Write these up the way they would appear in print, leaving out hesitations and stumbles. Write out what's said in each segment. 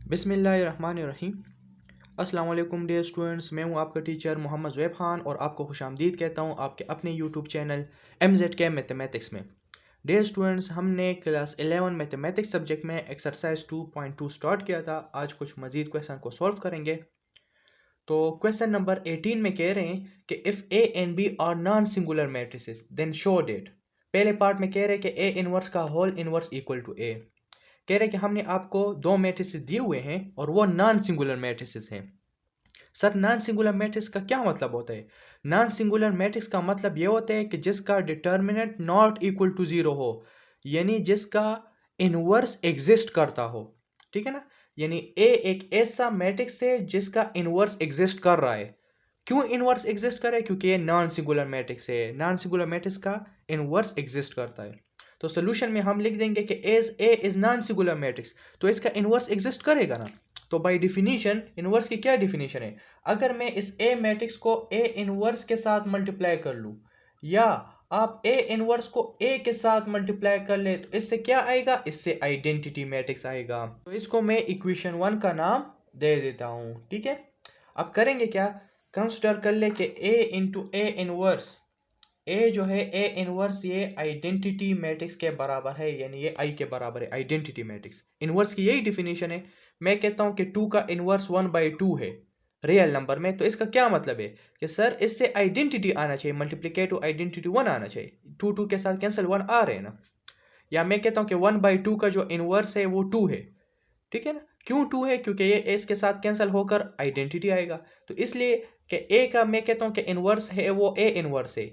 बिस्मिल्लाहिर्रहमानिर्रहीम। अस्सलाम वालेकुम डियर स्टूडेंट्स, मैं हूं आपका टीचर मोहम्मद ज़ुहैब खान और आपको खुशामदीद कहता हूं आपके अपने यूट्यूब चैनल MZK मैथमेटिक्स में। डियर स्टूडेंट्स, हमने क्लास 11 मैथमेटिक्स सब्जेक्ट में एक्सरसाइज 2.2 स्टार्ट किया था। आज कुछ मज़ीद क्वेश्चन को सॉल्व करेंगे। तो क्वेश्चन नंबर 18 में कह रहे हैं कि if A and B are non singular matrices then show that. पहले पार्ट में कह रहे हैं कि A इनवर्स का whole inverse equal to A। कह रहे हैं कि हमने आपको दो मैट्रिसेस दिए हुए हैं और वो नॉन सिंगुलर मैट्रिसेस हैं। सर, नॉन सिंगुलर मैट्रिक्स का क्या मतलब होता है? नॉन सिंगुलर मैट्रिक्स का मतलब ये होता है कि जिसका determinant not equal to zero हो, यानी जिसका इनवर्स एग्जिस्ट करता हो। ठीक है ना? यानी ए एक ऐसा मैट्रिक्स है जिसका इनवर्स एग्जिस्ट कर रहा है। क्यों इनवर्स एग्जिस्ट करे? क्योंकि ये नॉन सिंगुलर मैट्रिक्स है। नॉन सिंगुलर मैट्रिक्स का इनवर्स एग्जिस्ट करता है। तो सोल्यूशन में हम लिख देंगे कि as A is non singular matrix, तो इसका इनवर्स एग्जिस्ट करेगा ना। तो बाय डिफिनीशन इनवर्स की क्या डिफिनीशन है? अगर मैं इस ए मैट्रिक्स को ए इनवर्स के साथ मल्टीप्लाई कर लूं, या आप ए इनवर्स को ए के साथ मल्टीप्लाई कर ले, तो इससे क्या आएगा? इससे आइडेंटिटी मैट्रिक्स आएगा। तो इसको मैं इक्वेशन 1 का नाम दे देता हूं। ठीक है, अब करेंगे क्या? कंसिडर कर ले कि ए इंटू ए इनवर्स, ए जो है ए इनवर्स ये आइडेंटिटी मैट्रिक्स के बराबर है, यानी ये आई के बराबर है आइडेंटिटी मैट्रिक्स। इनवर्स की यही डिफिनेशन है। मैं कहता हूं कि 2 का इनवर्स 1/2 है रियल नंबर में, तो इसका क्या मतलब है कि सर इससे आइडेंटिटी आना चाहिए, मल्टीप्लिकेटिव आइडेंटिटी 1 आना चाहिए। 2 के साथ कैंसिल 1 आ रहे हैं ना। या मैं कहता हूं कि 1/2 का जो इनवर्स है वो 2 है। ठीक है ना? क्यों 2 है? क्योंकि ये एस के साथ कैंसिल होकर आइडेंटिटी आएगा। तो इसलिए कि ए का मैं कहता हूं कि इनवर्स है वो ए इनवर्स है,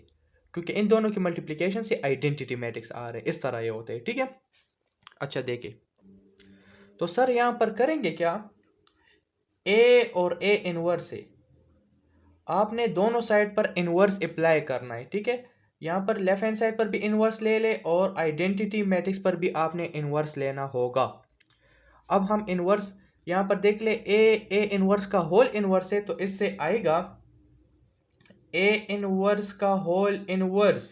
क्योंकि इन दोनों की मल्टीप्लिकेशन से आइडेंटिटी मैट्रिक्स आ रहे हैं। इस तरह ये होते हैं। ठीक है, अच्छा देखिए, तो सर यहां पर करेंगे क्या? ए और ए इनवर्स है, आपने दोनों साइड पर इनवर्स अप्लाई करना है। ठीक है, यहां पर लेफ्ट हैंड साइड पर भी इनवर्स ले ले और आइडेंटिटी मैट्रिक्स पर भी आपने इनवर्स लेना होगा। अब हम इनवर्स यहां पर देख ले, ए इनवर्स का होल इनवर्स है, तो इससे आएगा ए इनवर्स का होल इनवर्स।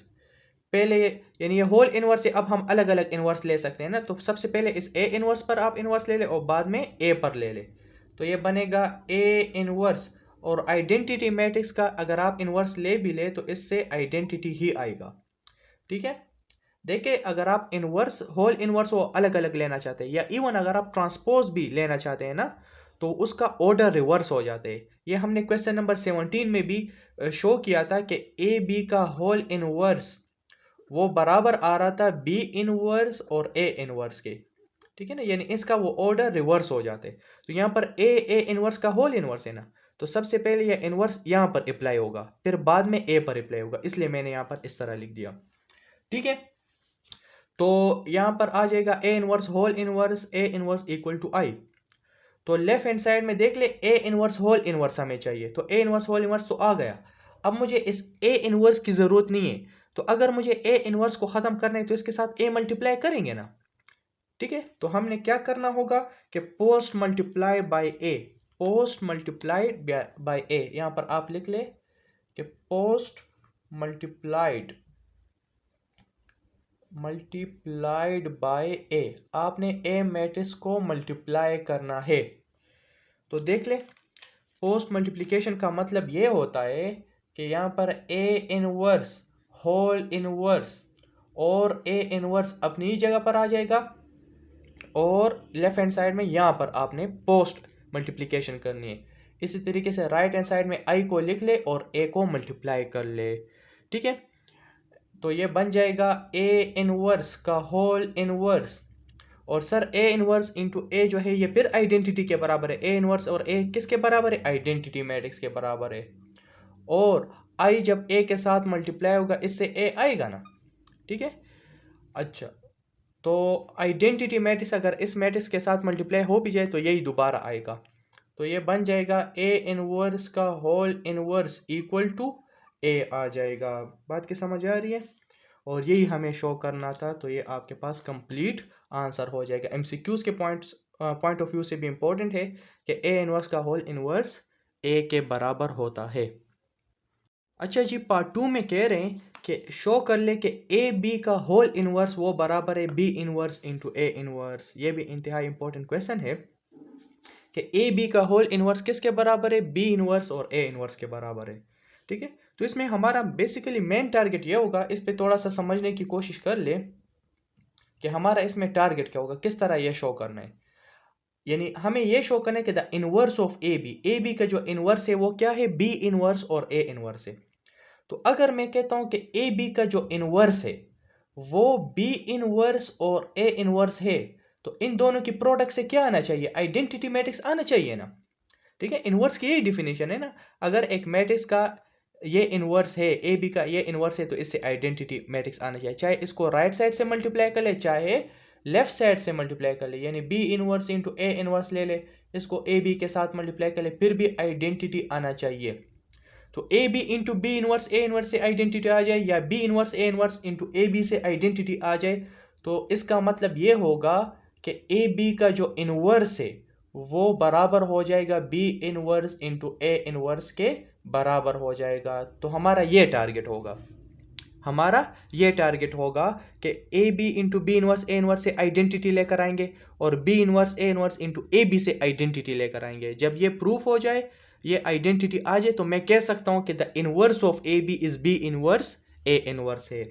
पहले यानी ये होल इनवर्स है, अब हम अलग अलग इनवर्स ले सकते हैं ना। तो सबसे पहले इस ए इनवर्स पर आप इनवर्स ले ले और बाद में ए पर ले ले, तो ये बनेगा ए इनवर्स। और आइडेंटिटी मैट्रिक्स का अगर आप इनवर्स ले भी ले तो इससे आइडेंटिटी ही आएगा। ठीक है, देखिए, अगर आप इनवर्स होल इनवर्स वो अलग अलग लेना चाहते हैं, या इवन अगर आप ट्रांसपोज भी लेना चाहते हैं ना, तो उसका ऑर्डर रिवर्स हो जाते हैं। ये हमने क्वेश्चन नंबर 17 में भी शो किया था कि ए बी का होल इनवर्स वो बराबर आ रहा था बी इनवर्स और ए इनवर्स के। ठीक है ना, यानी इसका वो ऑर्डर रिवर्स हो जाते। तो यहाँ पर ए इनवर्स का होल इनवर्स है ना, तो सबसे पहले ये इनवर्स यहाँ पर अप्लाई होगा, फिर बाद में ए पर अप्लाई होगा, इसलिए मैंने यहाँ पर इस तरह लिख दिया। ठीक है, तो यहां पर आ जाएगा A inverse whole inverse A inverse equal to I. तो लेफ्ट हैंड साइड में देख ले, ए इनवर्स होल इनवर्स हमें चाहिए, तो ए इनवर्स होल इनवर्स तो आ गया। अब मुझे इस ए इनवर्स की जरूरत नहीं है, तो अगर मुझे ए इनवर्स को खत्म करना है तो इसके साथ ए मल्टीप्लाई करेंगे ना। ठीक है, तो हमने क्या करना होगा कि post multiply by A, post multiplied by A, यहां पर आप लिख ले कि post multiplied multiplied by A, आपने ए मैट्रिक्स को मल्टीप्लाई करना है। तो देख ले, पोस्ट मल्टीप्लिकेशन का मतलब ये होता है कि यहाँ पर ए इनवर्स होल इनवर्स और ए इनवर्स अपनी जगह पर आ जाएगा, और लेफ्ट हैंड साइड में यहाँ पर आपने पोस्ट मल्टीप्लिकेशन करनी है। इसी तरीके से राइट हैंड साइड में आई को लिख ले और ए को मल्टीप्लाई कर ले। ठीक है, तो ये बन जाएगा ए इनवर्स का होल इनवर्स। और सर ए इनवर्स इंटू ए जो है ये फिर आइडेंटिटी के बराबर है। ए इनवर्स और ए किसके बराबर है? आइडेंटिटी मैट्रिक्स के बराबर है। और आई जब ए के साथ मल्टीप्लाई होगा इससे ए आएगा ना। ठीक है, अच्छा, तो आइडेंटिटी मैट्रिक्स अगर इस मैट्रिक्स के साथ मल्टीप्लाई हो भी जाए तो यही दोबारा आएगा। तो ये बन जाएगा ए इनवर्स का होल इनवर्स इक्वल टू ए आ जाएगा। बात की समझ आ रही है? और यही हमें शो करना था, तो ये आपके पास कंप्लीट आंसर हो जाएगा। एमसीक्यूज के पॉइंट ऑफ व्यू से भी इंपॉर्टेंट है कि ए इनवर्स का होल इनवर्स ए के बराबर होता है। अच्छा जी, पार्ट 2 में कह रहे हैं कि शो कर ले कि ए बी का होल इनवर्स वो बराबर है B inverse into A inverse. ये भी इंतहाई इंपॉर्टेंट क्वेश्चन है। कि ए बी का होल इनवर्स किसके बराबर है, बी इनवर्स और ए इनवर्स के बराबर है। ठीक है, तो इसमें हमारा बेसिकली मेन टारगेट ये होगा, इस पे थोड़ा सा समझने की कोशिश कर ले कि हमारा इसमें टारगेट क्या होगा, किस तरह ये शो करना है। यानी हमें ये शो करना है कि the inverse of A B का जो इनवर्स है वो क्या है, बी इनवर्स और ए इनवर्स है। तो अगर मैं कहता हूं कि ए बी का जो इनवर्स है वो बी इनवर्स और ए इनवर्स है, तो इन दोनों की प्रोडक्ट से क्या आना चाहिए, आइडेंटिटी मैट्रिक्स आना चाहिए ना। ठीक है, इनवर्स की यही डिफिनेशन है ना। अगर एक मैट्रिक्स का ये इनवर्स है, ए बी का ये इनवर्स है, तो इससे आइडेंटिटी मैट्रिक्स आना चाहिए, चाहे इसको राइट साइड से मल्टीप्लाई कर ले चाहे लेफ्ट साइड से मल्टीप्लाई कर ले। यानी B inverse into A inverse ले ले, इसको ए बी के साथ मल्टीप्लाई कर ले, फिर भी आइडेंटिटी आना चाहिए। तो A B into B inverse A inverse से आइडेंटिटी आ जाए, या B inverse A inverse into A B से आइडेंटिटी आ जाए, तो इसका मतलब ये होगा कि ए बी का जो इनवर्स है वो बराबर हो जाएगा B inverse into A inverse के बराबर हो जाएगा। तो हमारा ये टारगेट होगा, हमारा ये टारगेट होगा कि A B into B inverse A inverse से आइडेंटिटी लेकर आएंगे और B inverse A inverse into A B से आइडेंटिटी लेकर आएंगे। जब ये प्रूफ हो जाए, ये आइडेंटिटी आ जाए, तो मैं कह सकता हूं कि the inverse of A B is B inverse A inverse है।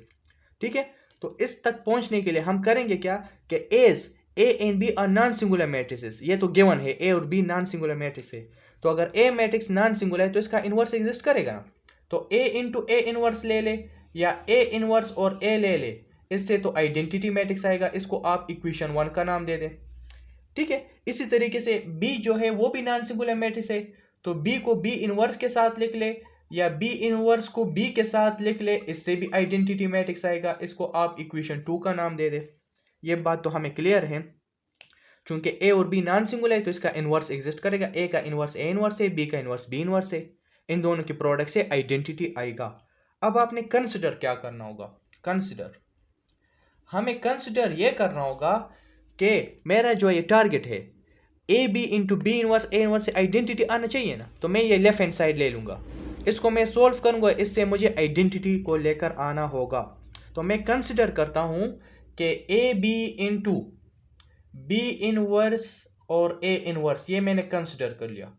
ठीक है, तो इस तक पहुंचने के लिए हम करेंगे क्या कि as A and B are non singular matrices, ये तो गिवन है ए और बी नॉन सिंगुलर मैट्रिक्स है, तो अगर ए मैट्रिक्स नॉन सिंगुलर है तो इसका इनवर्स एग्जिस्ट करेगा ना। तो ए इंटू ए इनवर्स ले ले या ए इनवर्स और ए ले ले, इससे तो आइडेंटिटी मैट्रिक्स आएगा, इसको आप इक्वेशन 1 का नाम दे दें। ठीक है, इसी तरीके से बी जो है वो भी नॉन सिंगुलर मैट्रिक्स है, तो बी को बी इनवर्स के साथ लिख ले या बी इनवर्स को बी के साथ लिख ले, इससे भी आइडेंटिटी मैट्रिक्स आएगा, इसको आप इक्वेशन 2 का नाम दे दे। ये बात तो हमें क्लियर है, चूंकि ए और बी नॉन सिंगुलर है तो इसका इनवर्स एग्जिस्ट करेगा, ए का इनवर्स ए इनवर्स है, बी का इनवर्स बी इनवर्स है, इन दोनों की प्रोडक्ट से आइडेंटिटी आएगा। अब आपने कंसिडर क्या करना होगा, कंसिडर हमें कंसिडर ये करना होगा कि मेरा जो ये टारगेट है A B into B inverse A inverse से आइडेंटिटी आना चाहिए ना, तो मैं ये लेफ्ट हैंड साइड ले लूंगा, इसको मैं सोल्व करूंगा, इससे मुझे आइडेंटिटी को लेकर आना होगा। तो मैं कंसिडर करता हूं कि A B into B inverse और ए इनवर्स, ये मैंने कंसिडर कर लिया।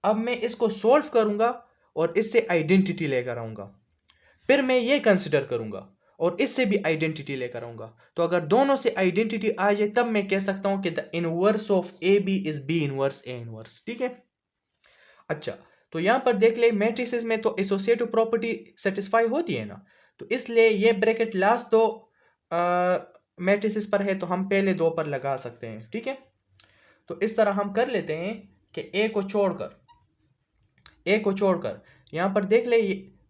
अब मैं इसको सोल्व करूंगा और इससे आइडेंटिटी लेकर आऊंगा, फिर मैं ये कंसिडर करूंगा और इससे भी आइडेंटिटी लेकर आऊंगा। तो अगर दोनों से आइडेंटिटी आ जाए तब मैं कह सकता हूं कि the inverse of A B is B inverse A inverse. ठीक है, अच्छा, तो यहां पर देख ले मैट्रिसेस में तो एसोसिएटिव प्रॉपर्टी सेटिस्फाई होती है ना, तो इसलिए ये ब्रैकेट लास्ट दो मैट्रिसेस पर है, तो हम पहले दो पर लगा सकते हैं। ठीक है, तो इस तरह हम कर लेते हैं कि ए को छोड़कर यहां पर देख ले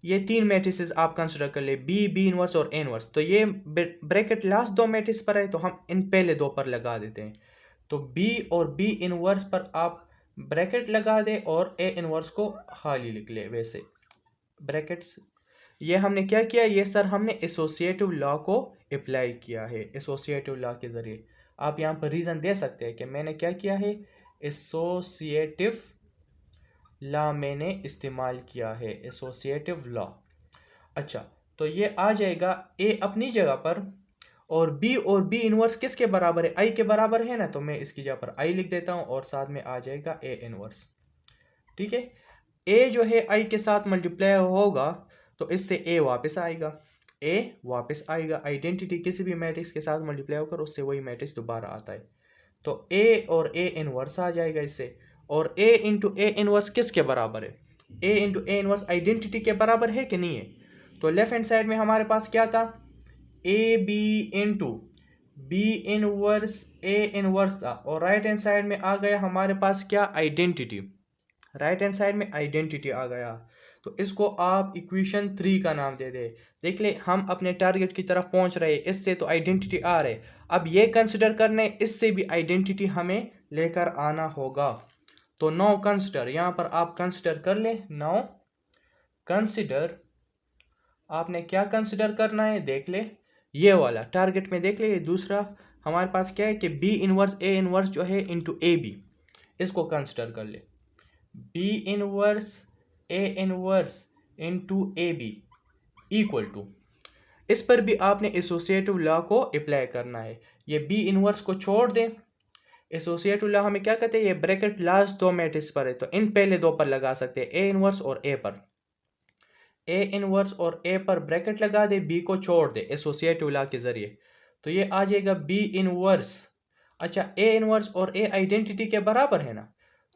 ये तीन मैट्रिसेस आप कंसिडर कर ले, बी बी इनवर्स और ए इनवर्स, तो ये ब्रैकेट लास्ट दो मैट्रिक्स पर है, तो हम इन पहले दो पर लगा देते हैं। तो बी और बी इनवर्स पर आप ब्रैकेट लगा दे और ए इनवर्स को खाली लिख ले। वैसे ब्रैकेट्स ये हमने क्या किया, ये सर हमने एसोसिएटिव लॉ को अप्लाई किया है, एसोसिएटिव लॉ के जरिए। आप यहाँ पर रीजन दे सकते हैं कि मैंने क्या किया है, एसोसिएटिव लॉ मैंने इस्तेमाल किया है, एसोसिएटिव लॉ। अच्छा, तो ये आ जाएगा ए अपनी जगह पर और बी इनवर्स किसके बराबर है, आई के बराबर है ना, तो मैं इसकी जगह पर आई लिख देता हूं और साथ में आ जाएगा ए इनवर्स। ठीक है, ए जो है आई के साथ मल्टीप्लाई होगा तो इससे ए वापस आएगा, आइडेंटिटी किसी भी मैट्रिक्स के साथ मल्टीप्लाई होकर उससे वही मैट्रिक्स दोबारा आता है, तो ए और ए इनवर्स आ जाएगा इससे। और ए इंटू ए इनवर्स किसके बराबर है, ए इंटू ए इनवर्स आइडेंटिटी के बराबर है कि नहीं है। तो लेफ्ट हैंड साइड में हमारे पास क्या था, A B into B inverse A inverse था, और राइट हैंड साइड में आ गया हमारे पास क्या, आइडेंटिटी, राइट हैंड साइड में आइडेंटिटी आ गया, तो इसको आप इक्वेशन 3 का नाम दे दे। देख ले हम अपने टारगेट की तरफ पहुंच रहे हैं, इससे तो आइडेंटिटी आ रहे, अब ये कंसिडर करने इससे भी आइडेंटिटी हमें लेकर आना होगा। तो नाउ कंसिडर, यहां पर आप कंसिडर कर ले, नाउ कंसिडर आपने क्या कंसिडर करना है, देख ले ये वाला टारगेट में, देख ले ये दूसरा हमारे पास क्या है कि बी इनवर्स ए इनवर्स जो है इंटू ए बी, इसको कंसिडर कर ले, B inverse A inverse into A B equal to, इस पर भी आपने एसोसिएटिव लॉ को अप्लाई करना है। ये बी इनवर्स को छोड़ दें, एसोसिएटिव लॉ हमें क्या कहते हैं, ये ब्रैकेट लास्ट दो मैट्रिक्स पर है तो इन पहले दो पर लगा सकते हैं, ए इनवर्स और ए पर। ए इनवर्स और ए पर ब्रैकेट लगा दे, बी को छोड़ दे एसोसिएटिव लॉ के जरिए, तो ये आ जाएगा बी इनवर्स। अच्छा, ए इनवर्स और ए आइडेंटिटी के बराबर है ना,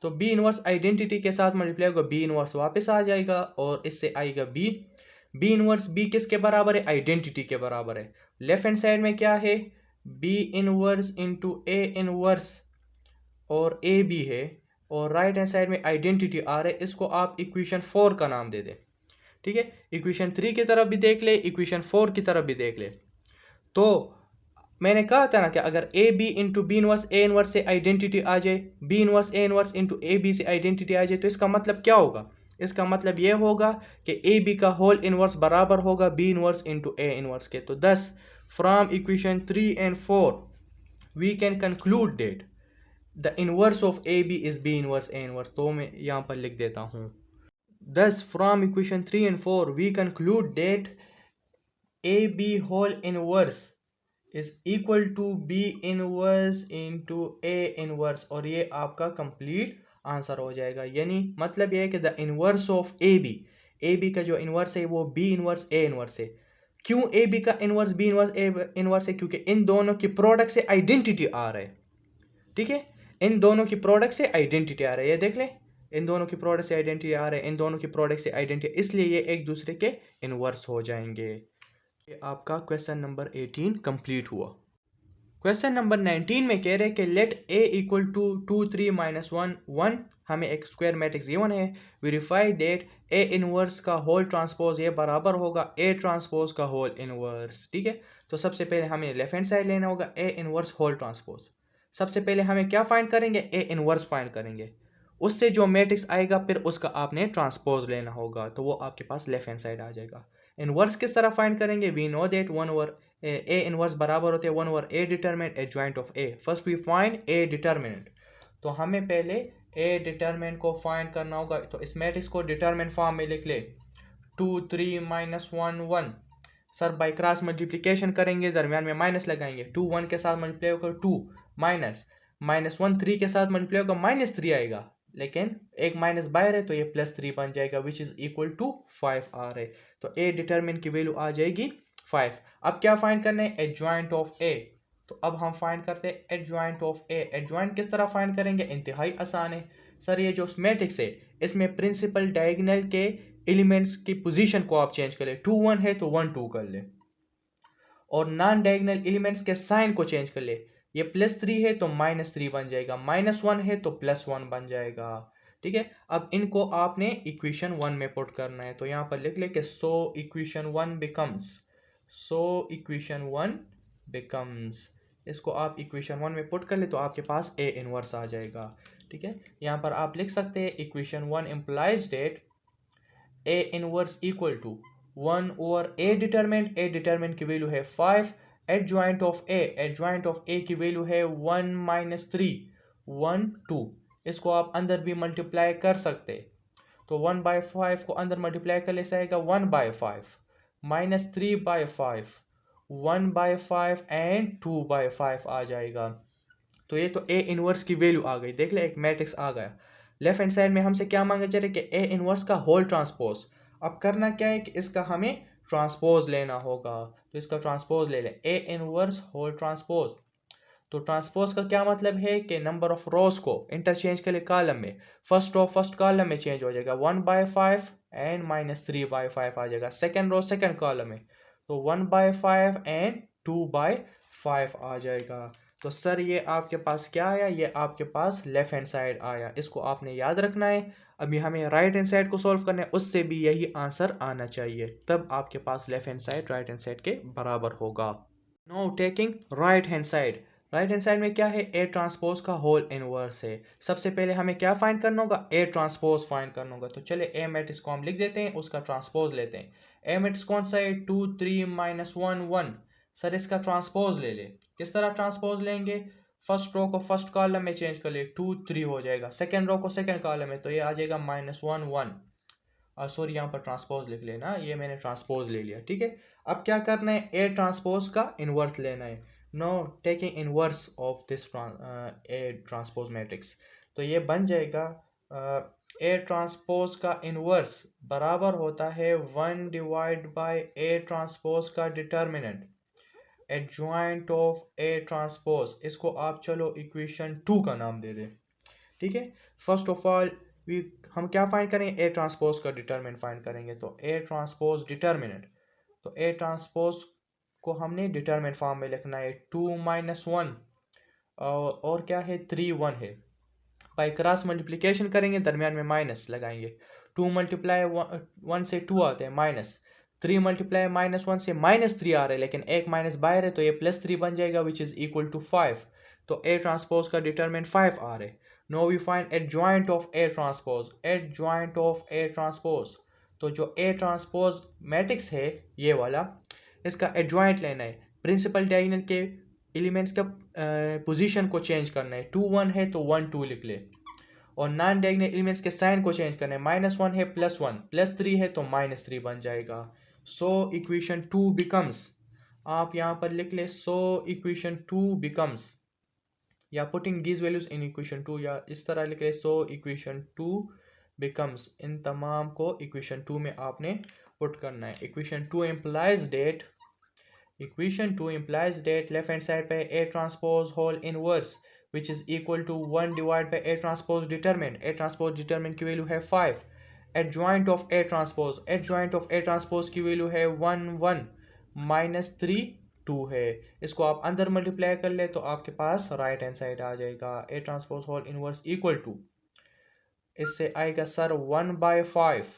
तो बी इनवर्स आइडेंटिटी के साथ मल्टीप्लाई होगा, बी इनवर्स वापस आ जाएगा और इससे आएगा बी। बी इनवर्स बी किसके बराबर है, आइडेंटिटी के बराबर है। लेफ्ट हैंड साइड में क्या है, B inverse into A inverse और ए बी है, और राइट हैंड साइड में आइडेंटिटी आ रहा है, इसको आप इक्वेशन 4 का नाम दे दें। ठीक है, इक्वेशन 3 की तरफ भी देख ले, इक्वेशन 4 की तरफ भी देख ले। तो मैंने कहा था ना कि अगर A B into B inverse A inverse से आइडेंटिटी आ जाए, B inverse A inverse into A B से आइडेंटिटी आ जाए, तो इसका मतलब क्या होगा, इसका मतलब ये होगा कि ए बी का होल इनवर्स बराबर होगा B inverse into A inverse के। तो 10 from equation 3 and 4 we can conclude that the inverse of A B is B inverse A inverse. तो मैं यहाँ पर लिख देता हूँ, thus from equation 3 and 4 we conclude that AB whole inverse is equal to B inverse into A inverse, और ये आपका कंप्लीट आंसर हो जाएगा। यानी मतलब ये है कि the inverse of A B का जो इनवर्स है वो बी इनवर्स ए इनवर्स है। क्यों ए बी का inverse B inverse A inverse है, क्योंकि इन दोनों की प्रोडक्ट से आइडेंटिटी आ रहा है। ठीक है, इन दोनों की प्रोडक्ट से आइडेंटिटी आ रहा है, ये देख लें, इन दोनों की प्रोडक्ट से आइडेंटिटी आ रहा है, इन दोनों की प्रोडक्ट से आइडेंटिटी, इसलिए ये एक दूसरे के इनवर्स हो जाएंगे। ये आपका क्वेश्चन नंबर 18 कंप्लीट हुआ। क्वेश्चन नंबर 19 में कह रहे हैं कि let A equal to 2 3 minus 1 1, हमें एक स्क्वायर मैट्रिक्स गिवन है, वेरीफाई दैट ए इनवर्स का होल ट्रांसपोज ये बराबर होगा ए ट्रांसपोज का होल इनवर्स। ठीक है, तो सबसे पहले हमें लेफ्ट हैंड साइड लेना होगा, ए इनवर्स होल ट्रांसपोज। सबसे पहले हमें क्या फाइंड करेंगे, ए इनवर्स फाइंड करेंगे, उससे जो मैट्रिक्स आएगा फिर उसका आपने ट्रांसपोज लेना होगा, तो वो आपके पास लेफ्ट हैंड साइड आ जाएगा। इनवर्स किस तरह फाइंड करेंगे, we know that 1 over A inverse बराबर होते हैं 1 over A determinant adjoint of A. First we find A determinant, तो हमें पहले ए डिटरमिनेंट को फाइंड करना होगा, तो इस मैट्रिक्स को डिटरमिनेंट फॉर्म में लिख ले, 2 3 minus 1 1। Sir by cross multiplication करेंगे, दरमियान में माइनस लगाएंगे, 2 1 के साथ मल्टीप्लाई होगा 2, माइनस माइनस 1 3 के साथ मल्टीप्लाई होगा -3 आएगा, लेकिन एक माइनस बाहर है तो ये +3 बन जाएगा, विच इज इक्वल टू 5 आ रहा है। तो ए डिटरमिनेंट की वैल्यू आ जाएगी 5। अब क्या फाइंड करना है, एडजॉइंट ऑफ ए। तो अब हम फाइंड करते हैं एडजॉइंट ऑफ ए। एडजॉइंट किस तरह फाइंड करेंगे, इंतहाई आसान है। सर ये जो मैट्रिक्स है इसमें प्रिंसिपल डायगोनल के एलिमेंट्स की पोजीशन को आप चेंज कर ले, 2 1 है तो 1 2 कर ले, और नॉन डायगोनल एलिमेंट्स के साइन को चेंज कर ले, ये +3 है तो -3 बन जाएगा, -1 है तो +1 बन जाएगा। ठीक है, अब इनको आपने इक्वेशन 1 में पुट करना है, तो यहाँ पर लिख ले कि सो इक्वेशन 1 बिकम्स, इसको आप इक्वेशन 1 में पुट कर ले तो आपके पास ए इनवर्स आ जाएगा। ठीक है, यहाँ पर आप लिख सकते हैं equation 1 implies that A inverse equal to 1 over A determinant की वैल्यू है 5, एडजॉइंट ऑफ ए की वैल्यू है 1 -3 1 2। इसको आप अंदर भी मल्टीप्लाई कर सकते, तो 1/5 को अंदर मल्टीप्लाई कर ले आएगा 1/5 -3/5 1/5 एंड 2/5 आ जाएगा। तो ये तो ए इनवर्स की वैल्यू आ गई, देख ले एक मैट्रिक्स आ गया। लेफ्ट हैंड साइड में हमसे क्या मांगा जा रहा है कि ए इनवर्स का होल ट्रांसपोज। अब करना क्या है कि इसका हमें ट्रांसपोज लेना होगा, तो इसका ट्रांसपोज ले ले, ए इनवर्स होल ट्रांसपोज। तो ट्रांसपोज का क्या मतलब है कि नंबर ऑफ रोज को इंटरचेंज के लिए कॉलम में, फर्स्ट रो फर्स्ट कॉलम में चेंज हो जाएगा 1/5 एंड -3/5 आ जाएगा, सेकेंड रो सेकेंड कॉलम में तो 1/5 एंड 2/5 आ जाएगा। तो सर ये आपके पास क्या आया, ये आपके पास लेफ्ट हैंड साइड आया, इसको आपने याद रखना है। अभी हमें राइट हैंड साइड को सॉल्व करना है, उससे भी यही आंसर आना चाहिए, तब आपके पास left hand side right hand side के बराबर होगा। Now taking right hand side, right hand side में क्या है, ए ट्रांसपोज का होल इनवर्स है। सबसे पहले हमें क्या फाइंड करना होगा, ए ट्रांसपोज फाइंड करना होगा। तो चले ए मैट्रिक्स को हम लिख देते हैं, उसका ट्रांसपोज लेते हैं। ए मैट्रिक्स कौन सा है, 2 3 -1 1। सर इसका ट्रांसपोज ले ले, किस तरह ट्रांसपोज लेंगे, फर्स्ट रो को फर्स्ट कॉलम में चेंज कर ले 2 3 हो जाएगा, सेकेंड रो को सेकेंड कॉलम में तो ये आ जाएगा -1 1। सॉरी यहाँ पर ट्रांसपोज लिख लेना, ये मैंने ट्रांसपोज ले लिया। ठीक है, अब क्या करना है, ए ट्रांसपोज का इनवर्स लेना है। Know taking inverse of this A transpose matrix, तो ये बन जाएगा ए ट्रांसपोज का इनवर्स बराबर होता है 1 डिवाइड बाय ए ट्रांसपोज का determinant adjoint of A transpose. इसको आप चलो इक्वेशन 2 का नाम दे दें, ठीक है। फर्स्ट ऑफ ऑल हम क्या फाइंड करेंगे, ए ट्रांसपोज का डिटर्मिनेंट फाइंड करेंगे। तो ए ट्रांसपोज डिटर्मिनेंट, तो ए ट्रांसपोज को हमने डिटर्मिनेंट फॉर्म में लिखना है 2 माइनस 1 और क्या है 3 1 है। बाई क्रॉस मल्टीप्लिकेशन करेंगे, दरमियान में माइनस लगाएंगे। 2 मल्टीप्लाई 1 से 2 आते हैं माइनस, 3 मल्टीप्लाई माइनस 1 से -3 आ रहा है, लेकिन एक माइनस बाहर है तो ये +3 बन जाएगा विच इज इक्वल टू 5। तो ए ट्रांसपोज का डिटरमिनेंट 5 आ रहा है। Now we find adjoint of A transpose, adjoint of A transpose. तो जो ए ट्रांसपोज मैट्रिक्स है ये वाला, इसका एडजॉइंट लेना है, प्रिंसिपल डायगोनल के एलिमेंट्स का पोजीशन को चेंज करना है। 2 1 है तो 1 2 लिख ले, और नॉन डायगोनल एलिमेंट्स के साइन को चेंज करना है। -1 है +1, +3 है तो -3 बन जाएगा। सो इक्वेशन 2 बिकम्स, आप यहाँ पर लिख ले, सो इक्वेशन 2 बिकम्स, या putting these values in equation 2, या इस तरह लिख ले, सो इक्वेशन 2 बिकम्स। इन तमाम को इक्वेशन 2 में आपने पुट करना है। Equation 2 implies that, equation 2 implies that left hand side पे A transpose whole inverse which is equal to 1 divided by A transpose determinant, A transpose determinant की वैल्यू है 5, adjoint of A transpose, adjoint of A transpose की value है 1 1 -3 2 है। इसको आप अंदर multiply कर ले तो आपके पास राइट हैंड साइड आ जाएगा। A transpose whole inverse equal to, इससे आएगा सर 1/5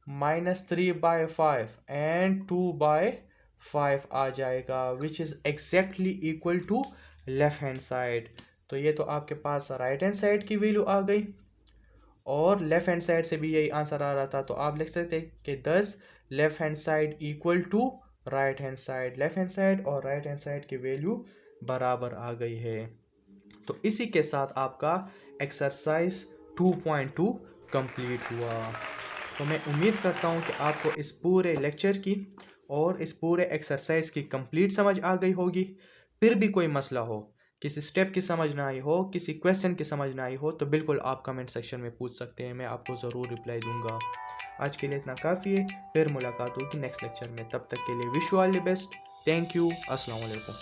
-3/5 एंड 2/5 आ जाएगा which is exactly equal to left hand side. तो ये तो आपके पास राइट हैंड साइड की वैल्यू आ गई, और लेफ्ट हैंड साइड से भी यही आंसर आ रहा था। तो आप लिख सकते हैं कि 10 left hand side equal to right hand side, left hand side और राइट हैंड साइड की वैल्यू बराबर आ गई है। तो इसी के साथ आपका एक्सरसाइज 2.2 कंप्लीट हुआ। तो मैं उम्मीद करता हूँ कि आपको इस पूरे लेक्चर की और इस पूरे एक्सरसाइज की कंप्लीट समझ आ गई होगी। फिर भी कोई मसला हो, किसी स्टेप की समझ ना आई हो, किसी क्वेश्चन की समझ ना आई हो, तो बिल्कुल आप कमेंट सेक्शन में पूछ सकते हैं, मैं आपको ज़रूर रिप्लाई दूंगा। आज के लिए इतना काफ़ी है, फिर मुलाकात होगी नेक्स्ट लेक्चर में। तब तक के लिए wish you all the best. Thank you. अस्सलाम वालेकुम।